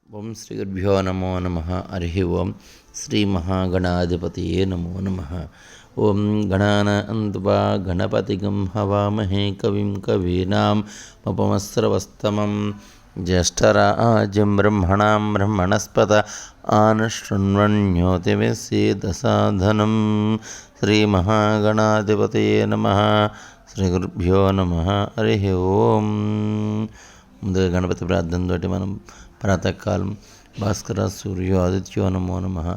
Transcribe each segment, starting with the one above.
ఓం శ్రీ గురుభ్యో నమో నమః. హరి ఓం. శ్రీ మహాగణాధిపతియే నమో నమః. ఓం గణానాం త్వా గణపతిగం హవామహే కవిం కవీనాం ఉపమస్రవస్తమం జ్యేష్ఠరాజం బ్రహ్మణాం బ్రహ్మణస్పత ఆనశృణ్వన్యోతివిశ్చేదసాధనం. శ్రీ మహాగణాధిపతియే నమః. శ్రీ గురుభ్యో నమః. హరి ఓం. ముందుగా గణపతి ప్రార్థనతోటి మనం ప్రాతకాలం భాస్కర సూర్యో ఆదిత్యో నమో నమః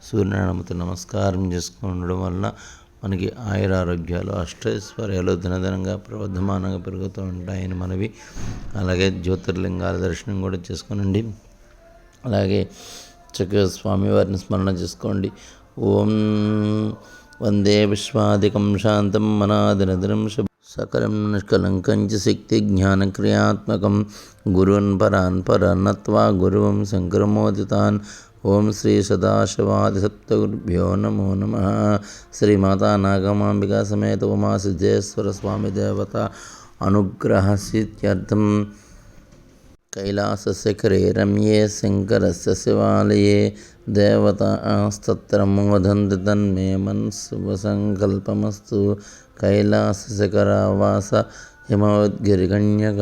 సూర్యనారాయణమూర్తి నమస్కారం చేసుకోవడం వలన మనకి ఆయురారోగ్యాలు అష్టైశ్వర్యాలు దినదినంగా ప్రవర్ధమానంగా పెరుగుతూ ఉంటాయని మనవి. అలాగే జ్యోతిర్లింగాల దర్శనం కూడా చేసుకోనండి. అలాగే చక్కగా స్వామివారిని స్మరణ చేసుకోండి. ఓం వందే విశ్వాదికం శాంతం మనాదినదినం సకలం నిష్కలంకం చ శక్తి జ్ఞానక్రియాత్మకం గురున్ పరాన్ పరన్నత్వా గురువం శంకరమోదితాన్. ఓం శ్రీ సదాశివాదిసప్తగురుభ్యో నమో నమః. శ్రీ మాతా నాగమాంబికా సమేత ఉమాసిద్ధేశ్వర స్వామి దేవత అనుగ్రహసిద్ధ్యర్థం కైలాసశిఖరే రమ్యే శంకరస్య శివాలయే దేవతాస్తత్ర మోదంతి తన్మే మనస్సుభసంకల్పమస్తు. కైలాసశిఖరావాస హిమవద్గిరికన్యక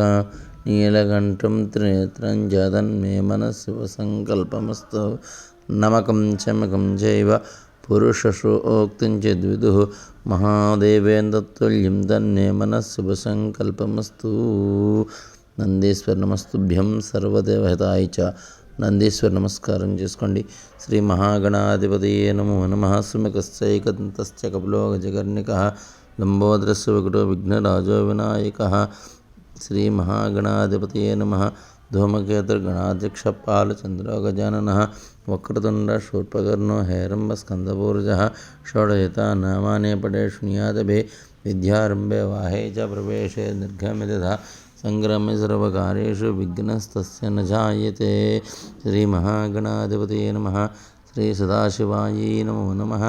నీలకంఠం త్రినేత్రం జతన్మే మనస్సుభసంకల్పమస్తు. నమకం చమకం చైవ పురుషసూక్తం చిద్విదుః మహాదేవేంద్రతుల్యం తన్మే మనస్సుభసంకల్పమస్తు. నందీశ్వర నమస్తుభ్యం సర్వదేవహితాయ చ. నందీశ్వర నమస్కారం చేసుకోండి. శ్రీ మహాగణాధిపతియే నమో నమః. సుముఖశ్చైకదంతశ్చ కపిలో గజకర్ణికః లంబోదరస్య వికటో విఘ్నరాజో వినాయకః. శ్రీ మహాగణాధిపతియే నమః. ధూమకేతుర్గణాధ్యక్ష పాలచంద్రో గజాననః వక్రతుండ శూర్పకర్ణో హేరంబ స్కందపూర్వజః. షోడశతానామాని పఠే శృణుయాదభే విద్యారంభే వాహే చ ప్రవేశే నిర్గమే తథా సంగ్రామే సర్వకార్యేషు విఘ్నస్తస్య న జాయతే. శ్రీ మహాగణాధిపతియే నమః. శ్రీ సదాశివాయ నమో నమః.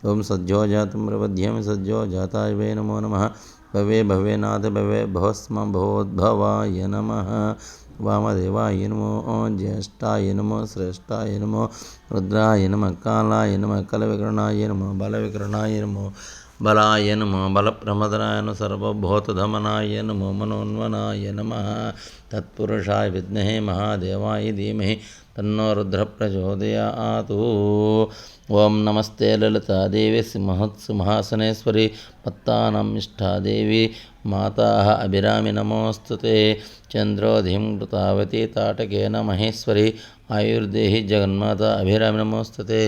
ఓం సజ్జో జాతం ప్రపద్యామి సజ్జో జాతాయ వే నమో నమః. భవే భవేనాథ భవే భవస్మ భవోద్భవాయ నమః. వామదేవాయ నమో జ్యేష్ఠాయ నమో శ్రేష్ఠాయ నమో రుద్రాయ నమః కాలాయ నమః కలవికరణాయ నమో బలవికరణాయ నమో బలాయ నమో బలప్రమదనాయ నమో సర్వభూతధమనాయ నమో మనోన్వనాయ నమః. తత్పురుషాయ విద్మహే మహాదేవాయ ధీమహి తన్నో రుద్ర ప్రచోదయాత్. ఓం నమస్తే లలితాదేవి సింహాసనేశ్వరి మత్తానాం ఇష్టాదేవి మాతా అభిరామి నమోస్తుతే. చంద్రోధిం కృతావతి తాటకేన మహేశ్వరి ఆయుర్దేహి జగన్మాత అభిరామి నమోస్తుతే.